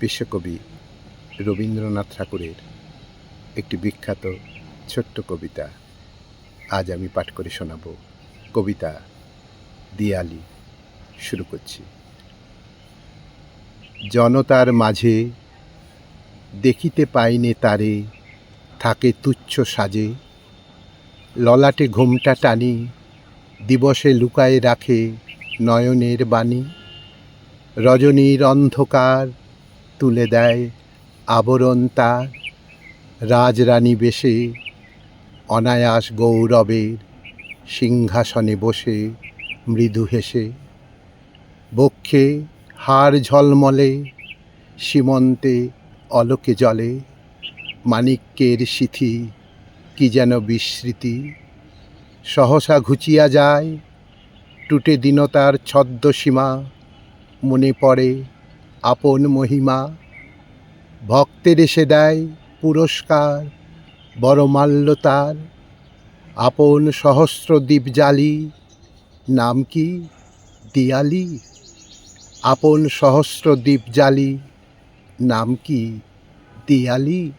বিশ্বকবি রবীন্দ্রনাথ ঠাকুরের একটি বিখ্যাত ছোট্ট কবিতা আজ আমি পাঠ করে শোনাব। কবিতা দিয়ালি। শুরু করছি। জনতার মাঝে দেখিতে পাইনে তারে, থাকে তুচ্ছ সাজে। ললাটে ঘোমটা টানি, দিবসে লুকায়ে রাখে নয়নের বাণী। রজনীর অন্ধকার তুলে দেয় আবরণ তার, রাজরানী বেশে অনায়াস গৌরবের সিংহাসনে বসে মৃদু হেসে। বক্ষে হাড় ঝলমলে, সীমন্তে অলোকে জলে, মাণিক্যের সিথি কি যেন বিস্মৃতি। সহসা ঘুচিয়া যায় টুটে দীনতার ছদ্মসীমা, মনে পড়ে আপন মহিমা। ভক্তের এসে দেয় পুরস্কার বড়মাল্য তার, আপন সহস্র দ্বীপ জ্বালি, নাম কি দিয়ালি। আপন সহস্র দ্বীপ জ্বালি, নাম কি দিয়ালি।